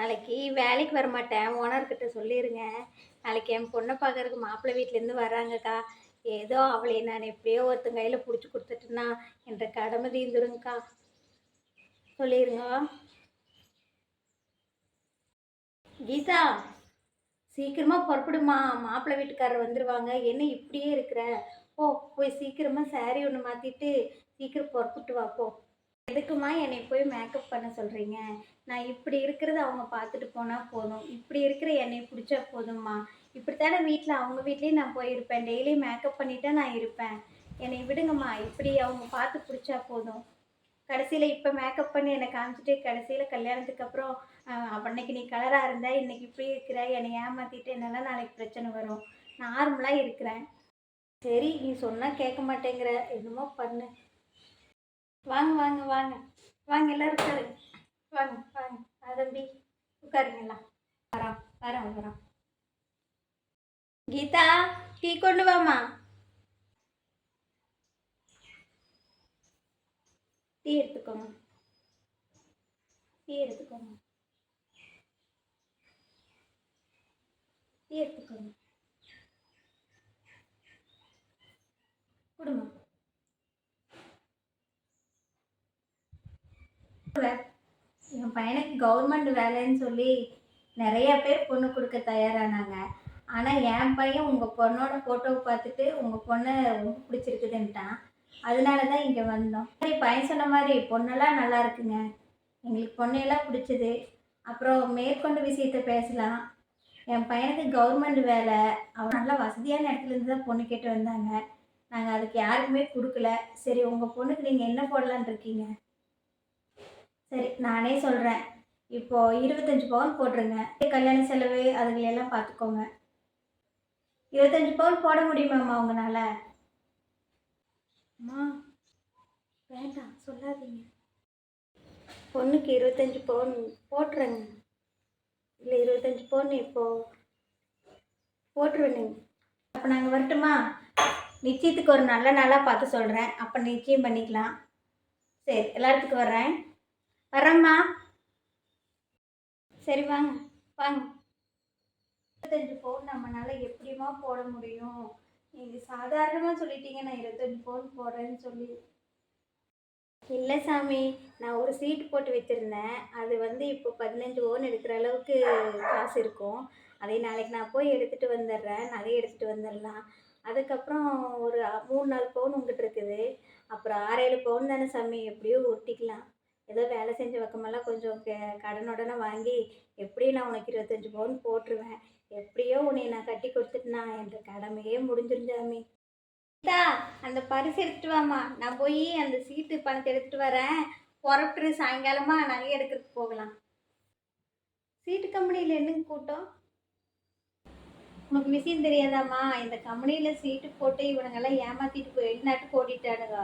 நாளைக்கு வேலைக்கு வரமாட்டேன். ஓனர்கிட்ட சொல்லிடுங்க. நாளைக்கு என் பொண்ணை பார்க்கறதுக்கு மாப்பிள்ளை வீட்டிலேருந்து வர்றாங்கக்கா. ஏதோ அவளை நான் எப்படியோ ஒருத்தன் கையில் பிடிச்சி கொடுத்துட்டேன்னா என்ற கடமை தீர்ந்துருங்கக்கா. சொல்லிடுங்க. கீதா, சீக்கிரமாக புறப்படுமா. மாப்பிள்ளை வீட்டுக்காரர் வந்துடுவாங்க. என்ன இப்படியே இருக்கிற? போய் சீக்கிரமாக சாரி ஒன்று மாற்றிட்டு சீக்கிரம் புறப்பட்டு வா போ. எதுக்குமா என்னை போய் மேக்கப் பண்ண சொல்கிறீங்க? நான் இப்படி இருக்கிறத அவங்க பார்த்துட்டு போனால் போதும். இப்படி இருக்கிற என்னை பிடிச்சா போதும்மா. இப்படித்தானே வீட்டில் அவங்க வீட்லேயும் நான் போயிருப்பேன். டெய்லி மேக்கப் பண்ணிட்டு நான் இருப்பேன். என்னை விடுங்கம்மா. இப்படி அவங்க பார்த்து பிடிச்சா போதும். கடைசியில் இப்போ மேக்கப் பண்ணி என்னை காமிச்சிட்டு கடைசியில் கல்யாணத்துக்கு அப்புறம் அன்னைக்கு நீ கலராக இருந்த, இன்னைக்கு இப்படி இருக்கிற, என்னை ஏமாற்றிட்டு என்னெல்லாம் நாளைக்கு பிரச்சனை வரும். நார்மலாக இருக்கிறேன். சரி, நீ சொன்னால் கேட்க மாட்டேங்கிற. என்னமோ பண்ணு. வாங்க வாங்க வாங்க வாங்க, எல்லோரும் உட்காருங்க. வாங்க வாங்க தம்பி, உட்காருங்கலாம். வரோம் வரோம் வரோம். கீதா, டீ கொண்டு வாமா. டீ எடுத்துக்கோங்க. டீ எடுத்துக்கோங்க. டீ எடுத்துக்கோங்க. கொடுமா. என் பையனுக்கு கவர்மெண்ட் வேலைன்னு சொல்லி நிறைய பேர் பொண்ணு கொடுக்க தயாரானாங்க. ஆனால் என் பையன் உங்கள் பொண்ணோட ஃபோட்டோவை பார்த்துட்டு உங்கள் பொண்ணை ரொம்ப பிடிச்சிருக்குதுன்ட்டான். அதனால தான் இங்கே வந்தோம். சரி, பையன் சொன்ன மாதிரி பொண்ணெல்லாம் நல்லா இருக்குங்க. எங்களுக்கு பொண்ணையெல்லாம் பிடிச்சிது. அப்புறம் மேற்கொண்டு விஷயத்தை பேசலாம். என் பையனுக்கு கவர்மெண்ட் வேலை. அவன் நல்லா வசதியான இடத்துலேருந்து தான் பொண்ணு கேட்டு வந்தாங்க. நாங்கள் அதுக்கு யாருக்குமே கொடுக்கல. சரி, உங்கள் பொண்ணுக்கு நீங்கள் என்ன போடலான் இருக்கீங்க? சரி, நானே சொல்கிறேன். இப்போது 25 பவுன் போட்டுருங்க. கல்யாண செலவு அதுகளெல்லாம் பார்த்துக்கோங்க. 25 பவுன் போட முடியுமாம்மா உங்களால்? அம்மா வேண்டாம், சொல்லாதீங்க. பொண்ணுக்கு 25 பவுன் போட்டுருங்க. இல்லை, 25 பவுன் இப்போது போட்டுருவேங்க. அப்போ நாங்கள் வரட்டுமா? நிச்சயத்துக்கு ஒரு நல்ல நாளாக பார்த்து சொல்கிறேன். அப்போ நிச்சயம் பண்ணிக்கலாம். சரி, எல்லாத்துக்கும் வர்றேன். வரேம்மா. சரி, வாங்க வாங்க. 25 பவுன் நம்மளால எப்படிமா போட முடியும்? நீங்கள் சாதாரணமாக சொல்லிட்டீங்க நான் 25 பவுன் போடுறேன்னு சொல்லி. இல்லை சாமி, நான் ஒரு சீட்டு போட்டு வச்சுருந்தேன். அது இப்போ 15 பவுன் எடுக்கிற அளவுக்கு காசு இருக்கும். அதை நாளைக்கு நான் போய் எடுத்துகிட்டு வந்துடுறேன். நகையை எடுத்துகிட்டு வந்துடலாம். அதுக்கப்புறம் ஒரு 3-4 பவுன் உங்ககிட்ட இருக்குது. அப்புறம் 6-7 பவுன் தானே சாமி, எப்படியோ ஒட்டிக்கலாம். ஏதோ வேலை செஞ்ச பக்கமெல்லாம் கொஞ்சம் கடனுடனே வாங்கி எப்படியும் நான் உனக்கு 25 பவுன் போட்டுருவேன். எப்படியோ உன்னை நான் கட்டி கொடுத்துட்டுனா என்ற கடமையே முடிஞ்சிருந்தாமே. அந்த பரிசு எடுத்துட்டு வாமா. நான் போய் அந்த சீட்டு பணத்தை எடுத்துட்டு வரேன். புறப்பட்டு சாயங்காலமா நகை எடுக்கிறதுக்கு போகலாம். சீட்டு கம்பெனியில் என்னங்க கூட்டம்? உனக்கு விஷயம் தெரியாதாம்மா? இந்த கம்பெனியில் சீட்டு போட்டு இவனுங்கெல்லாம் ஏமாற்றிட்டு வெளிநாட்டுக்கு ஓடிட்டானுங்க.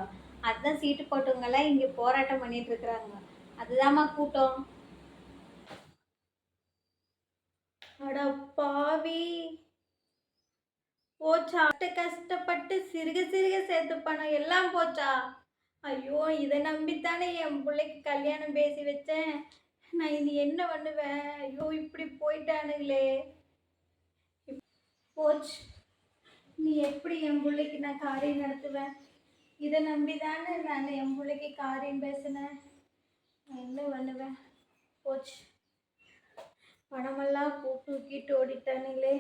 அதுதான் சீட்டு போட்டவங்கெல்லாம் இங்கே போராட்டம் பண்ணிட்டு இருக்கிறாங்க. அதுதாம்மா கூட்டம். அட பாவி, போச்சா? கஷ்டப்பட்டு சிறுக சிறுக சேர்த்து பணம் எல்லாம் போச்சா? ஐயோ, இதை நம்பித்தானே என் பிள்ளைக்கு கல்யாணம் பேசி வச்சேன். நான் இது என்ன பண்ணுவேன்? ஐயோ, இப்படி போயிட்டானுங்களே. போச்சு. நீ எப்படி என் பிள்ளைக்கு நான் காரியம் நடத்துவேன்? இதை நம்பிதானே நான் என் பிள்ளைக்கு காரியம் பேசினேன். நான் என்ன பண்ணுவேன்? போச்சு. பணமெல்லாம் தூக்கிட்டு ஓடிட்டானுங்களே.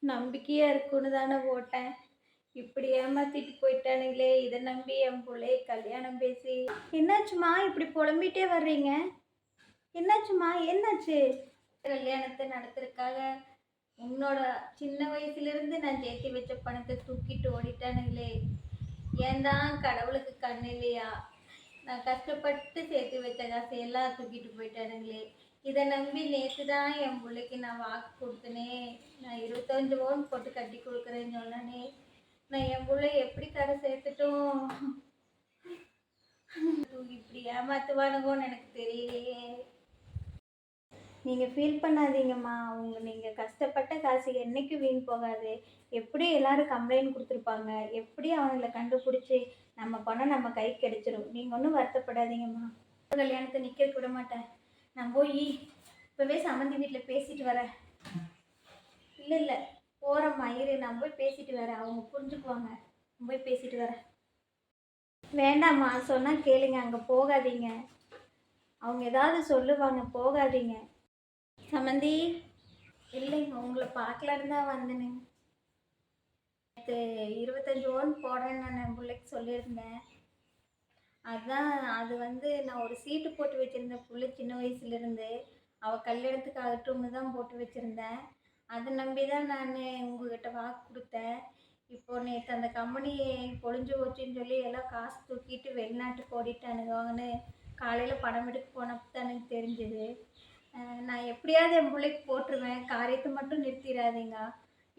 நம்பிக்கையாக இருக்குன்னு தானே போட்டேன். இப்படி ஏமாத்திட்டு போயிட்டானுங்களே. இதை நம்பி என் பிள்ளைய கல்யாணம் பேசி. என்னாச்சுமா இப்படி புலம்பிகிட்டே வர்றீங்க? என்னாச்சுமா? என்னாச்சு? கல்யாணத்தை நடத்துறதுக்காக உன்னோட சின்ன வயசுலேருந்து நான் சேர்த்து வச்ச பணத்தை தூக்கிட்டு ஓடிட்டானுங்களே. ஏன் தான் கடவுளுக்கு கண்ணு இல்லையா? நான் கஷ்டப்பட்டு சேர்த்து வச்ச காசையெல்லாம் தூக்கிட்டு போயிட்டானுங்களே. இதை நம்பி நேற்று தான் என் பிள்ளைக்கு நான் வாக்கு கொடுத்தனே. நான் 25 பவுன் போட்டு கட்டி கொடுக்குறேன்னு சொன்னானே. நான் என் பிள்ளை எப்படி கரை சேர்த்துட்டோம்? இப்படி ஏமாத்துவானுங்கன்னு எனக்கு தெரியலையே. நீங்கள் ஃபீல் பண்ணாதீங்கம்மா. நீங்கள் கஷ்டப்பட்ட காசு என்றைக்கும் வீண் போகாது. எப்படி எல்லோரும் கம்ப்ளைண்ட் கொடுத்துருப்பாங்க. எப்படி அவங்கள கண்டுபிடிச்சி நம்ம பணம் நம்ம கை கிடைச்சிரும். நீங்கள் ஒன்றும் வருத்தப்படாதீங்கம்மா. கல்யாணத்தை நிற்க விட மாட்டேன். நான் போய் இப்போவே சம்மந்தி வீட்டில் பேசிட்டு வரேன். இல்லை இல்லை, போகிறம்மா இரு, நான் போய் பேசிட்டு வரேன், அவங்க புரிஞ்சுக்குவாங்க. நான் போய் பேசிட்டு வரேன். வேண்டாம்மா, சொன்னால் கேளுங்க, அங்கே போகாதீங்க, அவங்க ஏதாவது சொல்லுவாங்க, போகாதீங்க. சம்மந்தி, இல்லைங்க, உங்களை பார்க்கலான்னு தான் வந்தேனுங்க. நேற்று 25 ஓன் போடுறேன்னு நான் என் பிள்ளைக்கு சொல்லியிருந்தேன். அதுதான் அது வந்து நான் ஒரு சீட்டு போட்டு வச்சுருந்தேன் பிள்ளை சின்ன வயசுலேருந்து. அவள் கல்யாணத்துக்கு ஆகட்டும்னு தான் போட்டு வச்சுருந்தேன். அதை நம்பி தான் நான் உங்ககிட்ட வாக்கு கொடுத்தேன். இப்போ நேற்று அந்த கம்பெனி பொழிஞ்சு போச்சுன்னு சொல்லி எல்லாம் காசு தூக்கிட்டு வெளிநாட்டுக்கு ஓடிட்டானுங்கன்னு காலையில் பணம் எடுக்க போனப்போ தான் எனக்கு தெரிஞ்சுது. நான் எப்படியாவது என் பிள்ளைக்கு போட்டுருவேன், காரியத்தை மட்டும் நிறுத்திடாதீங்க.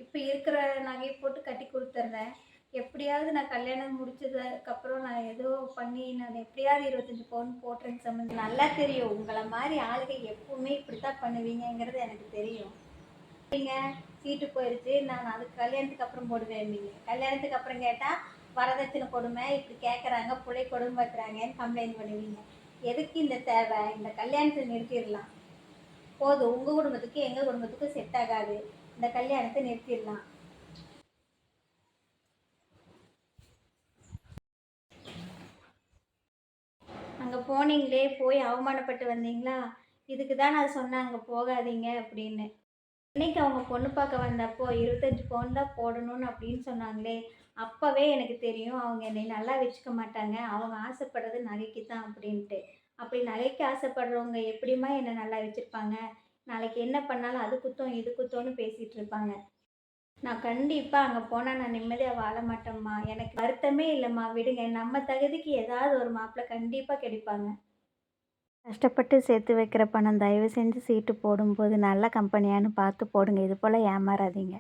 இப்போ இருக்கிற நகையை போட்டு கட்டி கொடுத்துட்றேன். எப்படியாவது நான் கல்யாணம் முடிச்சதுக்கப்புறம் நான் ஏதோ பண்ணி நான் எப்படியாவது 25 பவுன் போட்டுறேன் சம்மந்தி. நல்லா தெரியும், உங்களை மாதிரி ஆளுங்க எப்பவுமே இப்படித்தான் பண்ணுவீங்கங்கிறது எனக்கு தெரியும். நீங்கள் சீட்டு போயிடுச்சு, நான் அதுக்கு கல்யாணத்துக்கு அப்புறம் போடுவேன். நீங்கள் கல்யாணத்துக்கு அப்புறம் கேட்டால் வரதட்சணை கொடுமை இப்படி கேட்குறாங்க, பிள்ளை கொடுமை வைக்கிறாங்கன்னு கம்ப்ளைண்ட் பண்ணுவீங்க. எதுக்கு இந்த தேவை? இந்த கல்யாணத்தை நிறுத்திடலாம். போதும், உங்கள் குடும்பத்துக்கு எங்கள் குடும்பத்துக்கும் செட் ஆகாது. இந்த கல்யாணத்தை நிறுத்திடலாம். அங்கே போனீங்களே, போய் அவமானப்பட்டு வந்தீங்களா? இதுக்கு தான் நான் சொன்னேன் அங்கே போகாதீங்க அப்படின்னு. இன்னைக்கு அவங்க பொண்ணு பார்க்க வந்தப்போ 25 பவுன் தான் போடணும்னு அப்படின்னு சொன்னாங்களே, அப்போவே எனக்கு தெரியும் அவங்க என்னை நல்லா வச்சுக்க மாட்டாங்க, அவங்க ஆசைப்படுறது நகைக்கு தான் அப்படின்ட்டு. அப்படி நகைக்கு ஆசைப்படுறவங்க எப்படிம்மா என்னை நல்லா வச்சுருப்பாங்க? நாளைக்கு என்ன பண்ணாலும் அது குத்தம் இது குத்தம்னு பேசிகிட்டு இருப்பாங்க. நான் கண்டிப்பாக அங்கே போனால் நான் நிம்மதியாக வாழ மாட்டேம்மா. எனக்கு வருத்தமே இல்லைம்மா, விடுங்க. நம்ம தகுதிக்கு ஏதாவது ஒரு மாப்பிள்ளை கண்டிப்பாக கிடைப்பாங்க. கஷ்டப்பட்டு சேர்த்து வைக்கிற பணம் தயவு செஞ்சு சீட்டு போடும்போது நல்ல கம்பெனியான்னு பார்த்து போடுங்க. இது போல் ஏமாறாதீங்க.